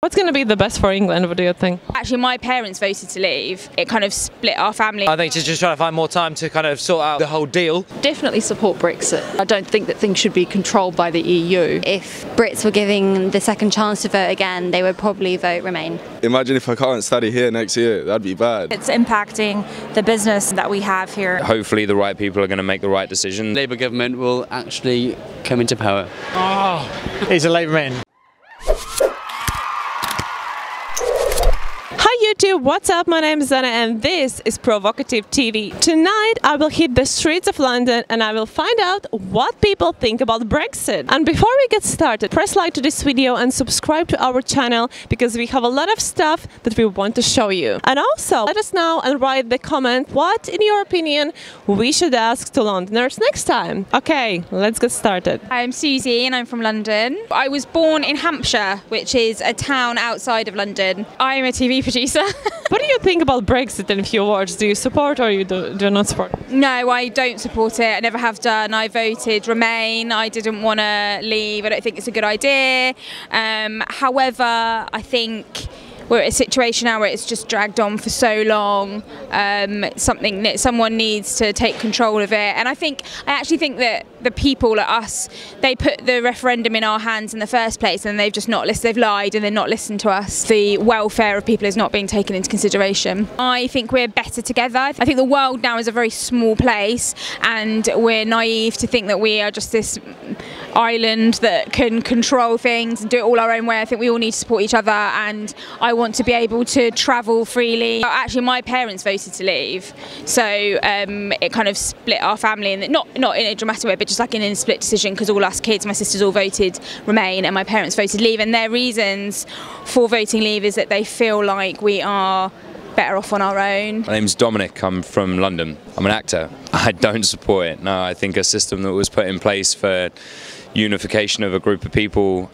What's going to be the best for England, what do you think? Actually, my parents voted to leave. It kind of split our family. I think she's just trying to find more time to kind of sort out the whole deal. Definitely support Brexit. I don't think that things should be controlled by the EU. If Brits were giving the second chance to vote again, they would probably vote Remain. Imagine if I can't study here next year, that'd be bad. It's impacting the business that we have here. Hopefully the right people are going to make the right decision. Labour government will actually come into power. Oh, he's a Labour man. YouTube, what's up? My name is Zane and this is Provocative TV. Tonight I will hit the streets of London and I will find out what people think about Brexit. And before we get started, press like to this video and subscribe to our channel because we have a lot of stuff that we want to show you. And also let us know and write the comment what in your opinion we should ask to Londoners next time. Okay, let's get started. I'm Susie and I'm from London. I was born in Hampshire, which is a town outside of London. I'm a TV producer. What do you think about Brexit in a few words? Do you support or you do not support? No, I don't support it. I never have done. I voted Remain. I didn't want to leave. I don't think it's a good idea. However, I think we're at a situation now where it's just dragged on for so long. Something that someone needs to take control of it. And I actually think that the people, like us, they put the referendum in our hands in the first place, and they've just not listened. They've lied and they're not listened to us. The welfare of people is not being taken into consideration. I think we're better together. I think the world now is a very small place, and we're naive to think that we are just this island that can control things and do it all our own way. I think we all need to support each other, and I want to be able to travel freely. Actually, my parents voted to leave, so it kind of split our family, and not in a dramatic way, but just like in a split decision, because all us kids, my sisters all voted Remain and my parents voted leave, and their reasons for voting leave is that they feel like we are better off on our own. My name's Dominic, I'm from London. I'm an actor. I don't support it. No, I think a system that was put in place for unification of a group of people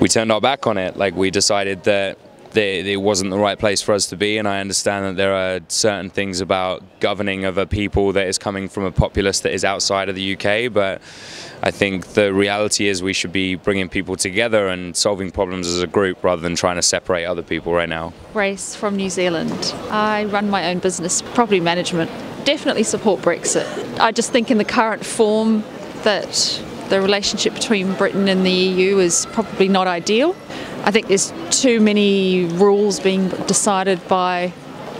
we turned our back on it. Like, we decided that it wasn't the right place for us to be, and I understand that there are certain things about governing of a people that is coming from a populace that is outside of the UK, but I think the reality is we should be bringing people together and solving problems as a group rather than trying to separate other people right now. Grace from New Zealand. I run my own business, property management. Definitely support Brexit. I just think in the current form that the relationship between Britain and the EU is probably not ideal. I think there's too many rules being decided by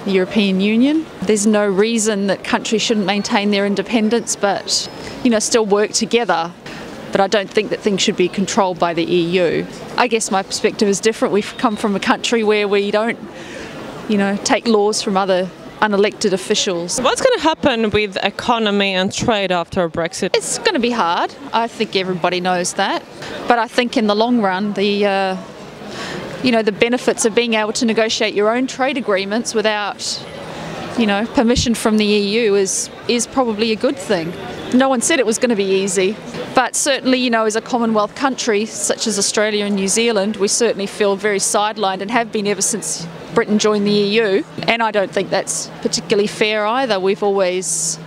the European Union. There's no reason that countries shouldn't maintain their independence, but still work together. But I don't think that things should be controlled by the EU. I guess my perspective is different. We've come from a country where we don't, take laws from other unelected officials. What's going to happen with economy and trade after Brexit? It's going to be hard. I think everybody knows that. But I think in the long run, the benefits of being able to negotiate your own trade agreements without, permission from the EU is probably a good thing. No one said it was going to be easy, but certainly, as a Commonwealth country such as Australia and New Zealand, we certainly feel very sidelined and have been ever since Britain joined the EU, and I don't think that's particularly fair either. We've always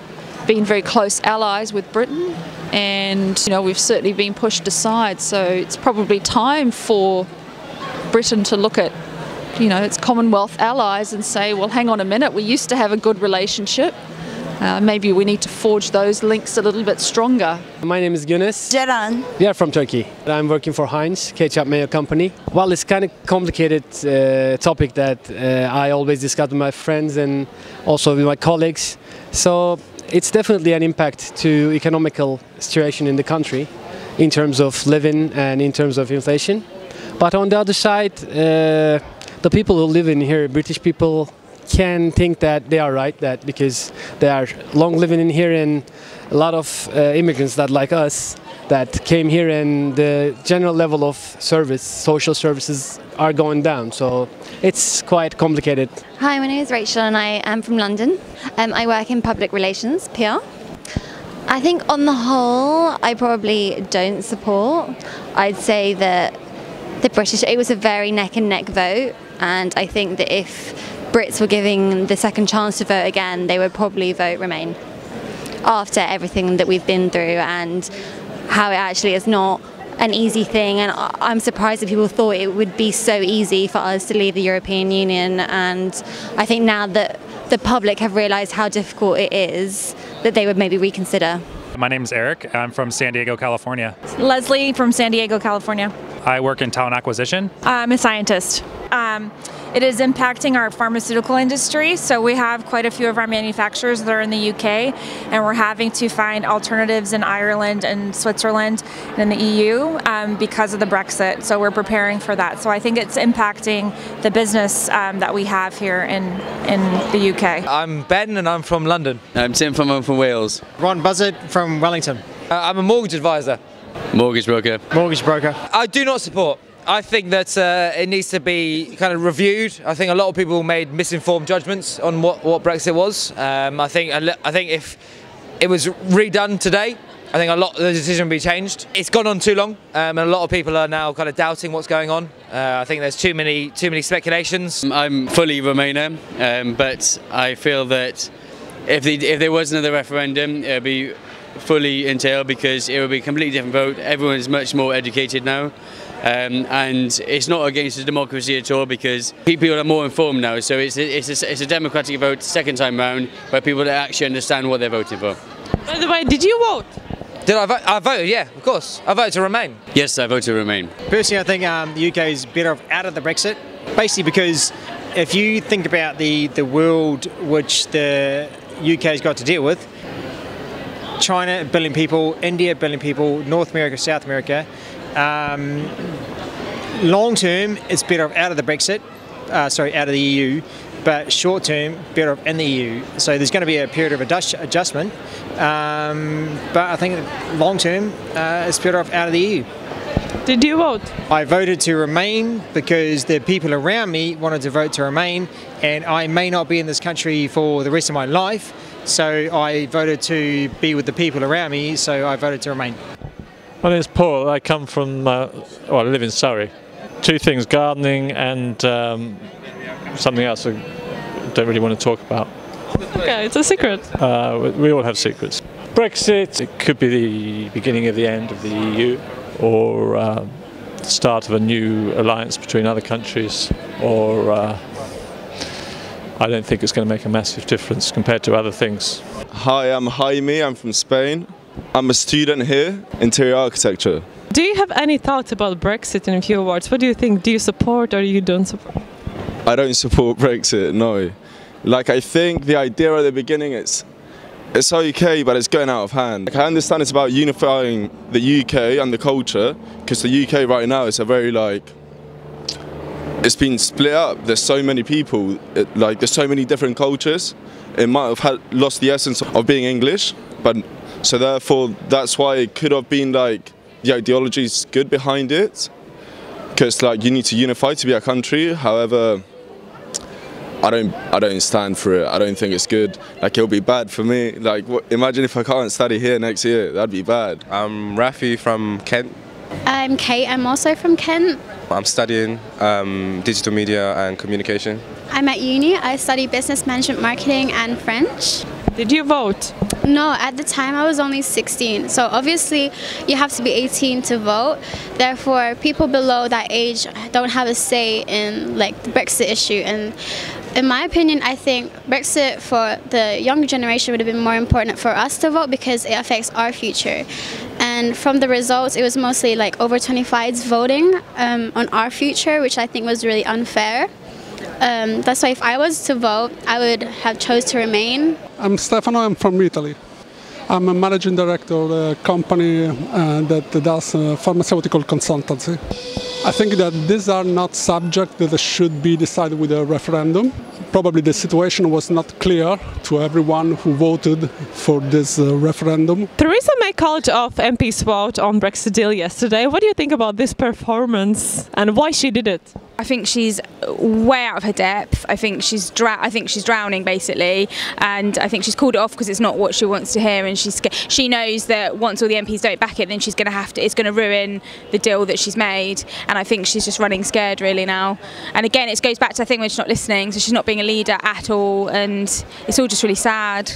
been very close allies with Britain, and we've certainly been pushed aside, so it's probably time for Britain to look at its Commonwealth allies and say, well, hang on a minute, we used to have a good relationship. Maybe we need to forge those links a little bit stronger. My name is Yunus. Ceren. We are from Turkey. I'm working for Heinz, ketchup mayo company. Well, it's kind of complicated topic that I always discuss with my friends and also with my colleagues. So it's definitely an impact to economical situation in the country in terms of living and in terms of inflation. But on the other side, the people who live in here, British people, can think that they are right, that because they are long living in here, and a lot of immigrants that like us that came here, and the general level of social services are going down, so it's quite complicated. Hi, my name is Rachel and I am from London. I work in public relations, PR. I think on the whole I probably don't support. I'd say that it was a very neck and neck vote, and I think that if Brits were giving the second chance to vote again, they would probably vote Remain after everything that we've been through and how it actually is not an easy thing, and I'm surprised that people thought it would be so easy for us to leave the European Union, and I think now that the public have realised how difficult it is, that they would maybe reconsider. My name is Eric. I'm from San Diego, California. Leslie from San Diego, California. I work in talent acquisition. I'm a scientist. It is impacting our pharmaceutical industry, so we have quite a few of our manufacturers that are in the UK, and we're having to find alternatives in Ireland and Switzerland and in the EU because of the Brexit, so we're preparing for that. So I think it's impacting the business that we have here in the UK. I'm Ben and I'm from London. I'm Tim from Wales. Ron Buzzard from Wellington. I'm a mortgage advisor. Mortgage broker. Mortgage broker. I do not support. I think that it needs to be kind of reviewed. I think a lot of people made misinformed judgments on what Brexit was. I think if it was redone today, I think a lot of the decision would be changed. It's gone on too long, and a lot of people are now kind of doubting what's going on. I think there's too many speculations. I'm fully Remainer, but I feel that if there was another referendum, it would be fully entailed because it would be a completely different vote. Everyone is much more educated now. And it's not against the democracy at all because people are more informed now. So it's a democratic vote second time round where people actually understand what they're voting for. By the way, did you vote? Did I vote? I voted, yeah, of course. I voted to remain. Yes, I voted to remain. Personally, I think the UK is better off out of the Brexit. Basically because if you think about the world which the UK's got to deal with, China, 1 billion people, India, 1 billion people, North America, South America, long term, it's better off out of the Brexit, out of the EU, but short term, better off in the EU. So there's going to be a period of adjustment, but I think long term, it's better off out of the EU. Did you vote? I voted to remain because the people around me wanted to vote to remain, and I may not be in this country for the rest of my life, so I voted to be with the people around me, so I voted to remain. My name is Paul. I come from, I live in Surrey. Two things, gardening and something else I don't really want to talk about. Okay, it's a secret. We all have secrets. Brexit, it could be the beginning of the end of the EU, or the start of a new alliance between other countries, or I don't think it's going to make a massive difference compared to other things. Hi, I'm Jaime, I'm from Spain. I'm a student here, interior architecture. Do you have any thoughts about Brexit in a few words? What do you think? Do you support or you don't support? I don't support Brexit, no. Like, I think the idea at the beginning it's okay, but it's going out of hand. Like, I understand it's about unifying the UK and the culture, because the UK right now is a very it's been split up. There's so many people, there's so many different cultures. It might have lost the essence of being English, but so therefore that's why it could have been the ideology is good behind it, because you need to unify to be a country. However, I don't stand for it. I don't think it's good. It'll be bad for me. Imagine if I can't study here next year. That'd be bad. I'm Rafi from Kent. I'm Kate. I'm also from Kent. I'm studying digital media and communication. I'm at uni. I study business management, marketing and French. Did you vote? No, at the time I was only 16. So obviously you have to be 18 to vote. Therefore, people below that age don't have a say in the Brexit issue. And in my opinion, I think Brexit for the younger generation would have been more important for us to vote because it affects our future. And from the results, it was mostly over 25s voting on our future, which I think was really unfair. That's why if I was to vote, I would have chose to remain. I'm Stefano, I'm from Italy. I'm a managing director of a company that does pharmaceutical consultancy. I think that these are not subjects that should be decided with a referendum. Probably the situation was not clear to everyone who voted for this referendum. Theresa May called off MPs' vote on Brexit deal yesterday. What do you think about this performance and why she did it? I think she's way out of her depth. I think she's drowning basically, and I think she's called it off because it's not what she wants to hear, and she knows that once all the MPs don't back it, then she's going to have to. It's going to ruin the deal that she's made, and I think she's just running scared really now. And again, it goes back to the thing when she's not listening, so she's not being a leader at all, and it's all just really sad.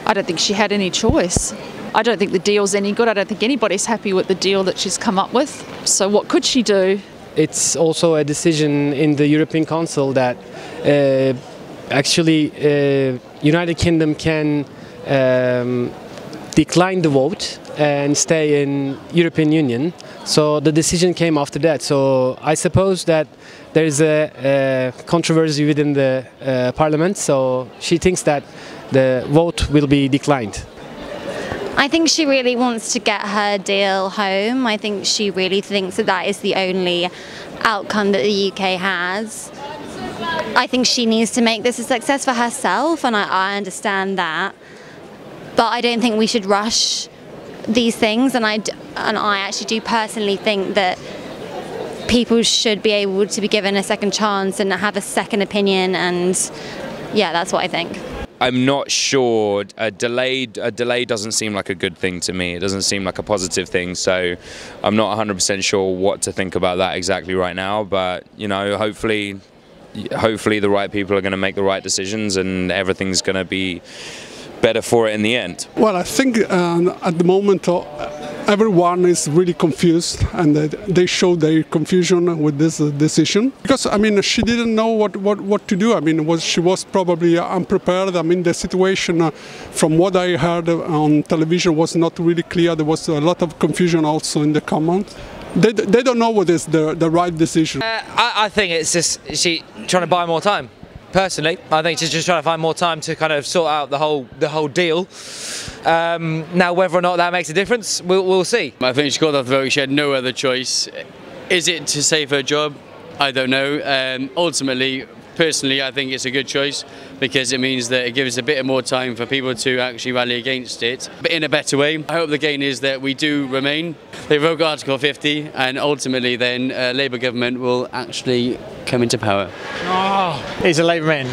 I don't think she had any choice. I don't think the deal's any good. I don't think anybody's happy with the deal that she's come up with. So what could she do? It's also a decision in the European Council that actually United Kingdom can decline the vote and stay in European Union. So the decision came after that. So I suppose that there is a controversy within the Parliament. So she thinks that the vote will be declined. I think she really wants to get her deal home. I think she really thinks that that is the only outcome that the UK has. I think she needs to make this a success for herself, and I understand that. But I don't think we should rush these things, and I actually do personally think that people should be able to be given a second chance and have a second opinion, and yeah, that's what I think. I'm not sure. A delay doesn't seem like a good thing to me. It doesn't seem like a positive thing. So I'm not 100% sure what to think about that exactly right now. But you know, hopefully the right people are going to make the right decisions, and everything's going to be better for it in the end. Well, I think at the moment everyone is really confused, and they show their confusion with this decision. Because I mean, she didn't know what to do. I mean, she was probably unprepared. I mean, the situation, from what I heard on television, was not really clear. There was a lot of confusion also in the comments. They don't know what is the right decision. I think it's just she trying to buy more time. Personally, I think she's just trying to find more time to kind of sort out the whole deal. Now, whether or not that makes a difference, we'll see. I think she got off the vote. She had no other choice. Is it to save her job? I don't know. Ultimately, personally, I think it's a good choice because it means that it gives a bit more time for people to actually rally against it, but in a better way. I hope the gain is that we do remain. They revoke Article 50, and ultimately then Labour government will actually come into power. Oh, he's a Labour man.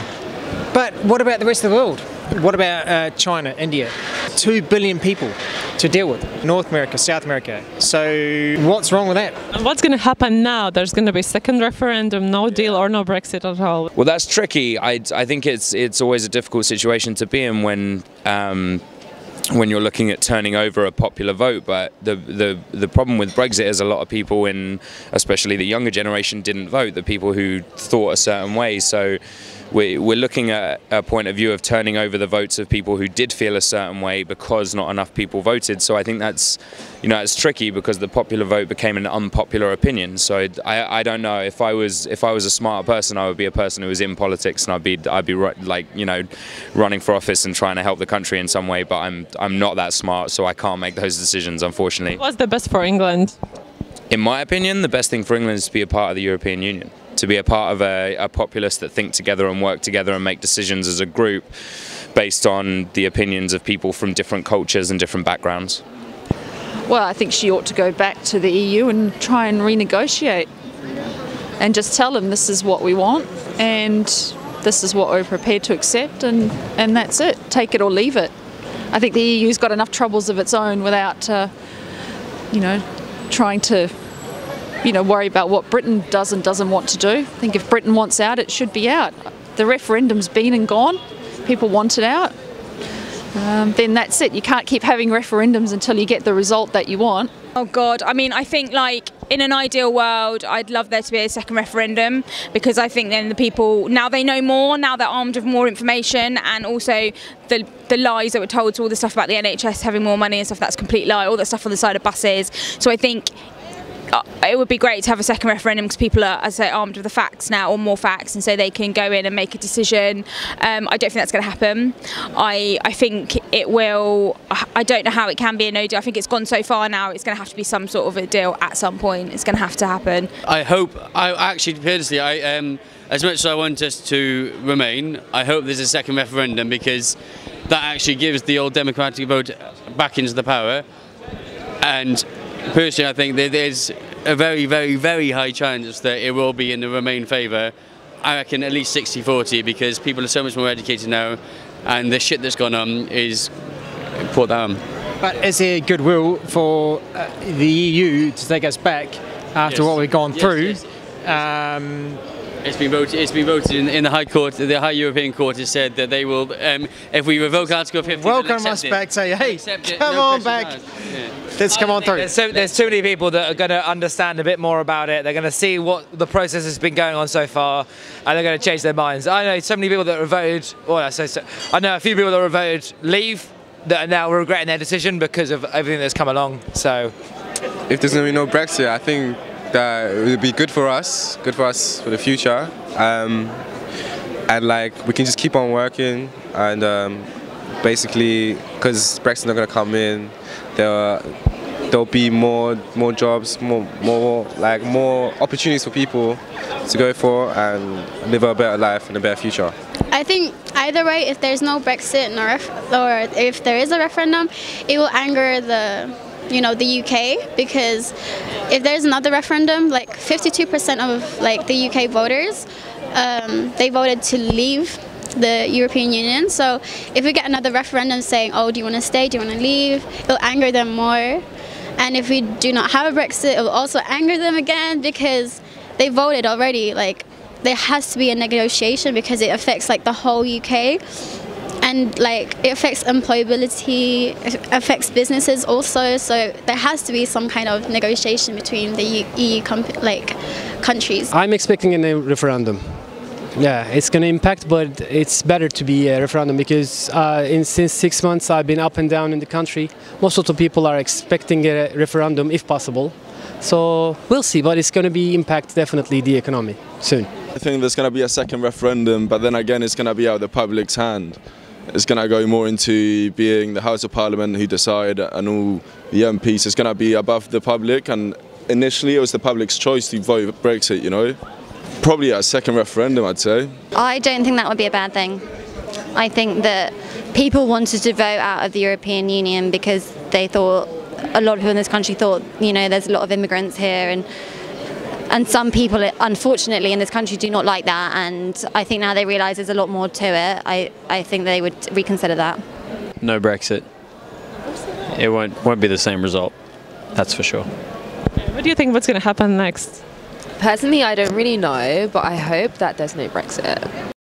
But what about the rest of the world? What about China, India? 2 billion people to deal with. North America, South America. So what's wrong with that? And what's going to happen now? There's going to be a second referendum, no deal or no Brexit at all. Well, that's tricky. I think it's always a difficult situation to be in when you're looking at turning over a popular vote. But the problem with Brexit is a lot of people, especially the younger generation, didn't vote. The people who thought a certain way. So we're looking at a point of view of turning over the votes of people who did feel a certain way because not enough people voted. So I think that's, it's tricky because the popular vote became an unpopular opinion. So I don't know. If I was a smarter person, I would be a person who was in politics, and I'd be like, running for office and trying to help the country in some way. But I'm not that smart, so I can't make those decisions, unfortunately. What's the best for England? In my opinion, the best thing for England is to be a part of the European Union. To be a part of a populace that think together and work together and make decisions as a group based on the opinions of people from different cultures and different backgrounds. Well, I think she ought to go back to the EU and try and renegotiate and just tell them this is what we want and this is what we're prepared to accept, and that's it. Take it or leave it. I think the EU's got enough troubles of its own without, trying to worry about what Britain does and doesn't want to do. I think if Britain wants out, it should be out. The referendum's been and gone. People want it out. Then that's it. You can't keep having referendums until you get the result that you want. Oh God, I mean, I think in an ideal world, I'd love there to be a second referendum, because I think then the people, now they know more, now they're armed with more information, and also the lies that were told, to all the stuff about the NHS having more money and stuff, that's complete lie, all the stuff on the side of buses. So I think it would be great to have a second referendum because people are, as I say, armed with the facts now, or more facts, and so they can go in and make a decision. I don't think that's going to happen. I think it will. I don't know how it can be a no deal. I think it's gone so far now, it's going to have to be some sort of a deal at some point. It's going to have to happen. I hope, personally, as much as I want us to remain, I hope there's a second referendum, because that actually gives the old democratic vote back into the power. And personally, I think that there's a very, very, very high chance that it will be in the Remain favour. I reckon at least 60-40, because people are so much more educated now, and the shit that's gone on is brought down. But is there goodwill for the EU to take us back after what we've gone through? Yes. It's been voted in the High Court. The High European Court has said that they will, if we revoke Article 50, welcome us back. Say, hey, come on back. Let's come on through. There's too many people that are going to understand a bit more about it. They're going to see what the process has been going on so far, and they're going to change their minds. I know so many people that have voted. Well, I know a few people that have voted leave that are now regretting their decision because of everything that's come along. So, if there's going to be no Brexit, I think that it would be good for us for the future, and like we can just keep on working, and basically because Brexit's not going to come in, there'll be more jobs, more opportunities for people to go for and live a better life and a better future. I think either way, if there's no Brexit or if there is a referendum, it will anger the UK, because if there's another referendum, like 52% of like the UK voters, they voted to leave the European Union. So if we get another referendum saying, oh, do you want to stay, do you want to leave, it'll anger them more. And if we do not have a Brexit, it will also anger them again, because they voted already. Like, there has to be a negotiation because it affects like the whole UK. And like it affects employability, it affects businesses also. So there has to be some kind of negotiation between the EU countries. I'm expecting a referendum. Yeah, it's going to impact, but it's better to be a referendum because since 6 months I've been up and down in the country. Most of the people are expecting a referendum if possible. So we'll see, but it's going to be impact definitely the economy soon. I think there's going to be a second referendum, but then again it's going to be out of the public's hand. It's going to go more into being the House of Parliament who decide, and all the MPs. It's going to be above the public, and initially it was the public's choice to vote Brexit, you know. Probably a second referendum, I'd say. I don't think that would be a bad thing. I think that people wanted to vote out of the European Union because they thought, a lot of people in this country thought, there's a lot of immigrants here, and some people, unfortunately, in this country do not like that, and I think now they realise there's a lot more to it. I think they would reconsider that. No Brexit. It won't be the same result, that's for sure. What do you think what's going to happen next? Personally, I don't really know, but I hope that there's no Brexit.